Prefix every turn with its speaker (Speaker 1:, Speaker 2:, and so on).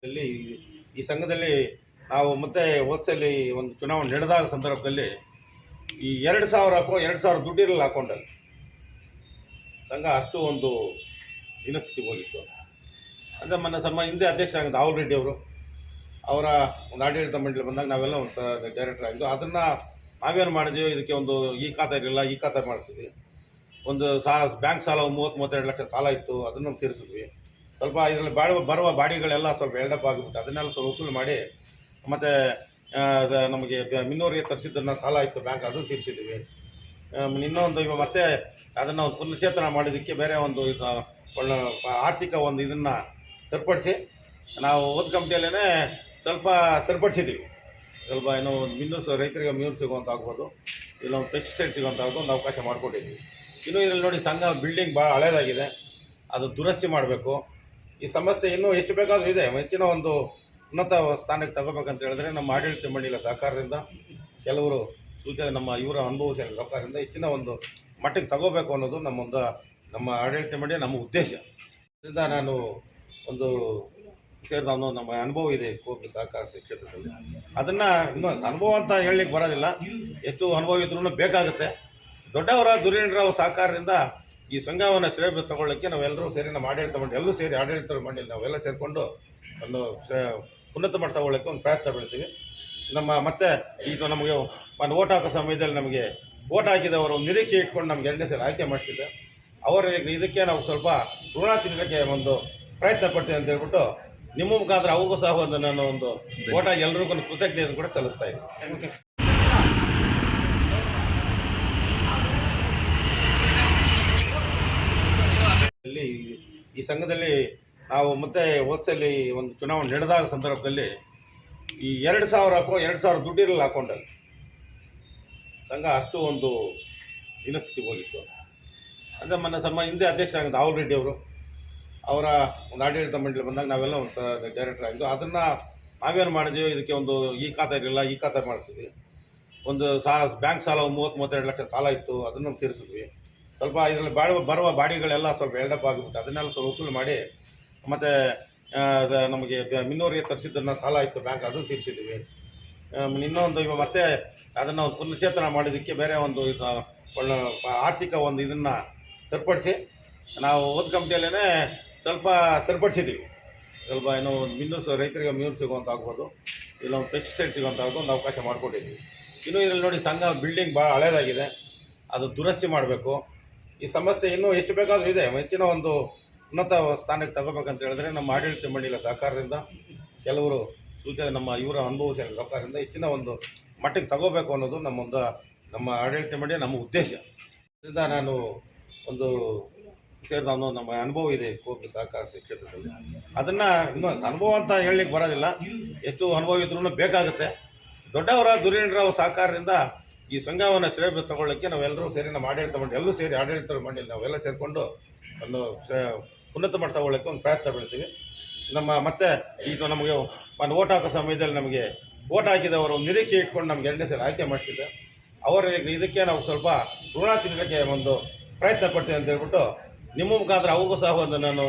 Speaker 1: ಇಲ್ಲಿ ಈ ಸಂಘದಲ್ಲಿ ನಾವು ಮತ್ತೆ ಹೋದ್ಸಲಿ ಒಂದು ಚುನಾವಣೆ ನಡೆದಾಗ ಸಂದರ್ಭದಲ್ಲಿ ಈ 2,000 ಹಾಕೋ 2,000 ದುಡ್ಡಿರಲ್ಲ ಅಕೌಂಟಲ್ಲಿ. ಸಂಘ ಅಷ್ಟು ಒಂದು ದಿನಸ್ಥಿತಿಗೆ ಹೋಗಿತ್ತು. ಅಂದರೆ ನಮ್ಮ ಹಿಂದೆ ಅಧ್ಯಕ್ಷರಾಗಿದ್ದ ರಾಹುಲ್ ರೆಡ್ಡಿ ಅವರು ಅವರ ಒಂದು ಆಡಳಿತ ಮಂಡಳಿ ಬಂದಾಗ ನಾವೆಲ್ಲ ಒಂದು ಡೈರೆಕ್ಟರ್ ಆಗಿದ್ದು. ಅದನ್ನು ನಾವೇನು ಮಾಡಿದ್ವಿ, ಇದಕ್ಕೆ ಒಂದು ಈ ಖಾತೆ ಇರಲಿಲ್ಲ, ಈ ಖಾತೆ ಮಾಡಿಸಿದ್ವಿ. ಒಂದು ಬ್ಯಾಂಕ್ ಸಾಲ 30-32 ಲಕ್ಷ ಸಾಲ ಇತ್ತು, ಅದನ್ನು ತೀರಿಸಿದ್ವಿ. ಸ್ವಲ್ಪ ಇದರಲ್ಲಿ ಬರುವ ಬಾಡಿಗಳೆಲ್ಲ ಸ್ವಲ್ಪ ಎಲ್ಡಪ್ ಆಗಿಬಿಟ್ಟು ಅದನ್ನೆಲ್ಲ ಸ್ವಲ್ಪ ವಸೂಲು ಮಾಡಿ, ಮತ್ತು ನಮಗೆ ಮಿನ್ನೂರಿಗೆ ತರಿಸಿದ್ದನ್ನು ಸಾಲ ಇತ್ತು ಬ್ಯಾಂಕ್, ಅದು ತೀರಿಸಿದ್ವಿ. ಇನ್ನೊಂದು ಇವಾಗ ಮತ್ತೆ ಅದನ್ನು ಒಂದು ಪುನಶ್ಚೇತನ ಮಾಡೋದಕ್ಕೆ ಬೇರೆ ಒಂದು ಒಳ್ಳೆ ಆರ್ಥಿಕ ಒಂದು ಇದನ್ನು ಸರಿಪಡಿಸಿ ನಾವು ಓದ್ ಕಮಿಟಿಯಲ್ಲೇ ಸ್ವಲ್ಪ ಸರಿಪಡಿಸಿದ್ದೀವಿ. ಸ್ವಲ್ಪ ಏನೋ ಒಂದು ರೈತರಿಗೆ ಮೀನು ಸಿಗುವಂಥ ಆಗ್ಬೋದು, ಇಲ್ಲ ಒಂದು ಪೆಸ್ಟಿಸೈಡ್ ಸಿಗುವಂಥ ಒಂದು ಅವಕಾಶ ಮಾಡಿಕೊಟ್ಟಿದ್ದೀವಿ. ಇನ್ನೂ ಇದರಲ್ಲಿ ನೋಡಿ, ಸಂಘ ಬಿಲ್ಡಿಂಗ್ ಭಾಳ ಹಳೇದಾಗಿದೆ, ಅದು ದುರಸ್ತಿ ಮಾಡಬೇಕು. ಈ ಸಮಸ್ಯೆ ಇನ್ನೂ ಎಷ್ಟು ಬೇಕಾದರೂ ಇದೆ, ಹೆಚ್ಚಿನ ಒಂದು ಉನ್ನತ ಸ್ಥಾನಕ್ಕೆ ತಗೋಬೇಕಂತ ಹೇಳಿದ್ರೆ ನಮ್ಮ ಆಡಳಿತ ಮಂಡಳಿಯ ಸಹಕಾರದಿಂದ, ಕೆಲವರು ಸೂಚನೆ ನಮ್ಮ ಇವರ ಅನುಭವಿಸಿದ ಸಹಕಾರದಿಂದ ಹೆಚ್ಚಿನ ಒಂದು ಮಟ್ಟಿಗೆ ತಗೋಬೇಕು ಅನ್ನೋದು ನಮ್ಮ ಆಡಳಿತ ಮಂಡಳಿ ನಮ್ಮ ಉದ್ದೇಶ. ಇದರಿಂದ ನಾನು ಒಂದು ಸೇರಿದ ನಮ್ಮ ಅನುಭವ ಇದೆ ಕೋರ್ಟ್ ಸಹಕಾರ ಕ್ಷೇತ್ರದಲ್ಲಿ. ಅದನ್ನು ಇನ್ನೂ ಅನುಭವ ಅಂತ ಹೇಳಲಿಕ್ಕೆ ಬರೋದಿಲ್ಲ, ಎಷ್ಟು ಅನುಭವ ಇದ್ರೂ ಬೇಕಾಗುತ್ತೆ. ದೊಡ್ಡವರ ಧುರೀಣರ ಸಹಕಾರದಿಂದ ಈ ಸಂಘವನ್ನು ಶ್ರೇಯ ತಗೊಳ್ಳೋಕ್ಕೆ ನಾವೆಲ್ಲರೂ ಸೇರಿ ನಮ್ಮ ಆಡಳಿತ ಮಂಡಳಿ ಎಲ್ಲರೂ ಸೇರಿ ಆಡಳಿತ ಮಂಡಳಿ ನಾವೆಲ್ಲ ಸೇರಿಕೊಂಡು ಒಂದು ಉನ್ನತ ಮಟ್ಟ ತಗೊಳ್ಳೋಕ್ಕೆ ಒಂದು ಪ್ರಯತ್ನ ಬೀಳ್ತೀವಿ. ಮತ್ತೆ ಈಗ ನಮಗೆ ಒಂದು ಓಟ್ ಹಾಕೋ ಸಮಯದಲ್ಲಿ ನಮಗೆ ಓಟ್ ಹಾಕಿದವರು ನಿರೀಕ್ಷೆ ಇಟ್ಕೊಂಡು ನಮ್ಗೆ 2ನೇ ಸರಿ ಆಯ್ಕೆ ಮಾಡಿಸಿದೆ. ಅವರ ಇದಕ್ಕೆ ನಾವು ಸ್ವಲ್ಪ ಋಣ ತೀರಿಸೋಕ್ಕೆ ಒಂದು ಪ್ರಯತ್ನ ಪಡ್ತೀವಿ ಅಂತ ಹೇಳ್ಬಿಟ್ಟು ನಿಮ್ಮ ಮುಖಾಂತರ ಅವ್ರಿಗೂ ಸಹ ಒಂದು ನಾನು ಒಂದು ಓಟ್ ಹಾಕಿ ಎಲ್ರಿಗೂ ಒಂದು ಕೃತಜ್ಞತೆ ಕೂಡ ಸಲ್ಲಿಸ್ತಾ ಇದ್ದೀನಿ. ಈ ಸಂಘದಲ್ಲಿ ನಾವು ಮತ್ತೆ ಹೋದ್ಸಲಿ ಒಂದು ಚುನಾವಣೆ ನಡೆದಾಗ ಸಂದರ್ಭದಲ್ಲಿ ಈ 2,000 ಹಾಕೋ 2,000 ದುಡ್ಡಿರಲ್ಲ ಅಕೌಂಟಲ್ಲಿ. ಸಂಘ ಅಷ್ಟು ಒಂದು ದಿನಸ್ಥಿತಿಗೆ ಹೋಗಿತ್ತು. ಅಂದರೆ ನಮ್ಮ ಹಿಂದೆ ಅಧ್ಯಕ್ಷರಾಗಿದ್ದ ರಾಹುಲ್ ರೆಡ್ಡಿ ಅವರು ಅವರ ಒಂದು ಆಡಳಿತ ಮಂಡಳಿ ಬಂದಾಗ ನಾವೆಲ್ಲ ಒಂದು ಡೈರೆಕ್ಟರ್ ಆಗಿದ್ದು. ಅದನ್ನು ನಾವೇನು ಮಾಡಿದ್ವಿ, ಇದಕ್ಕೆ ಒಂದು ಈ ಖಾತೆ ಇರಲಿಲ್ಲ, ಈ ಖಾತೆ ಮಾಡಿಸಿದ್ವಿ. ಒಂದು ಬ್ಯಾಂಕ್ ಸಾಲ 30-32 ಲಕ್ಷ ಸಾಲ ಇತ್ತು, ಅದನ್ನು ತೀರಿಸಿದ್ವಿ. ಸ್ವಲ್ಪ ಇದರಲ್ಲಿ ಬರುವ ಬಾಡಿಗಳೆಲ್ಲ ಸ್ವಲ್ಪ ಎಲ್ಡಪ್ ಆಗಿಬಿಟ್ಟು ಅದನ್ನೆಲ್ಲ ಸ್ವಲ್ಪ ವಸೂಲು ಮಾಡಿ, ಮತ್ತು ನಮಗೆ ಮಿನ್ನೂರಿಗೆ ತರಿಸಿದ್ದನ್ನು ಸಾಲ ಇತ್ತು ಬ್ಯಾಂಕ್, ಅದು ತೀರಿಸಿದ್ವಿ. ಇನ್ನೊಂದು ಇವಾಗ ಮತ್ತೆ ಅದನ್ನು ಒಂದು ಪುನಶ್ಚೇತನ ಮಾಡೋದಕ್ಕೆ ಬೇರೆ ಒಂದು ಒಳ್ಳೆ ಆರ್ಥಿಕ ಒಂದು ಇದನ್ನು ಸರಿಪಡಿಸಿ ನಾವು ಓದ್ ಕಮಿಟಿಯಲ್ಲೇ ಸ್ವಲ್ಪ ಸರಿಪಡಿಸಿದ್ದೀವಿ. ಸ್ವಲ್ಪ ಏನೋ ಒಂದು ರೈತರಿಗೆ ಮೀನು ಸಿಗುವಂಥ ಆಗ್ಬೋದು, ಇಲ್ಲ ಒಂದು ಪೆಸ್ಟಿಸೈಡ್ ಸಿಗುವಂಥ ಒಂದು ಅವಕಾಶ ಮಾಡಿಕೊಟ್ಟಿದ್ದೀವಿ. ಇನ್ನೂ ಇದರಲ್ಲಿ ನೋಡಿ, ಸಂಘ ಬಿಲ್ಡಿಂಗ್ ಭಾಳ ಹಳೇದಾಗಿದೆ, ಅದು ದುರಸ್ತಿ ಮಾಡಬೇಕು. ಈ ಸಮಸ್ಯೆ ಇನ್ನೂ ಎಷ್ಟು ಬೇಕಾದರೂ ಇದೆ, ಹೆಚ್ಚಿನ ಒಂದು ಉನ್ನತ ಸ್ಥಾನಕ್ಕೆ ತಗೋಬೇಕಂತ ಹೇಳಿದ್ರೆ ನಮ್ಮ ಆಡಳಿತ ಮಂಡಳಿಯ ಸಹಕಾರದಿಂದ, ಕೆಲವರು ಸೂಚನೆ ನಮ್ಮ ಇವರ ಅನುಭವಿಸಿದ ಸಹಕಾರದಿಂದ ಹೆಚ್ಚಿನ ಒಂದು ಮಟ್ಟಿಗೆ ತಗೋಬೇಕು ಅನ್ನೋದು ನಮ್ಮ ಆಡಳಿತ ಮಂಡಳಿ ನಮ್ಮ ಉದ್ದೇಶ. ಇದರಿಂದ ನಾನು ಒಂದು ಸೇರಿದ ನಮ್ಮ ಅನುಭವ ಇದೆ ಕೋರ್ಟ್ ಸಹಕಾರ ಕ್ಷೇತ್ರದಲ್ಲಿ. ಅದನ್ನು ಇನ್ನೂ ಅನುಭವ ಅಂತ ಹೇಳಲಿಕ್ಕೆ ಬರೋದಿಲ್ಲ, ಎಷ್ಟು ಅನುಭವ ಇದ್ರೂ ಬೇಕಾಗುತ್ತೆ. ದೊಡ್ಡವರ ಧುರೀಣರ ಸಹಕಾರದಿಂದ ಈ ಸಂಘವನ್ನು ಶ್ರೇಯ ತಗೊಳ್ಳೋಕ್ಕೆ ನಾವೆಲ್ಲರೂ ಸೇರಿ ನಮ್ಮ ಆಡಳಿತ ಮಂಡಳಿ ಎಲ್ಲರೂ ಸೇರಿ ಆಡಳಿತ ಮಂಡಳಿ ನಾವೆಲ್ಲ ಸೇರಿಕೊಂಡು ಒಂದು ಉನ್ನತ ಮಟ್ಟ ತಗೊಳ್ಳೋಕ್ಕೆ ಒಂದು ಪ್ರಯತ್ನ ಬೀಳ್ತೀವಿ. ಮತ್ತೆ ಈಗ ನಮಗೆ ಒಂದು ಓಟ್ ಹಾಕೋ ಸಮಯದಲ್ಲಿ ನಮಗೆ ಓಟ್ ಹಾಕಿದವರು ನಿರೀಕ್ಷೆ ಇಟ್ಕೊಂಡು ನಮ್ಗೆ 2ನೇ ಸರಿ ಆಯ್ಕೆ ಮಾಡಿಸಿದೆ. ಅವರ ಇದಕ್ಕೆ ನಾವು ಸ್ವಲ್ಪ ಋಣ ತೀರಿಸೋಕ್ಕೆ ಒಂದು ಪ್ರಯತ್ನ ಪಡ್ತೀವಿ ಅಂತ ಹೇಳ್ಬಿಟ್ಟು ನಿಮ್ಮ ಮುಖಾಂತರ ಅವ್ರಿಗೂ ಸಹ ಒಂದು ನಾನು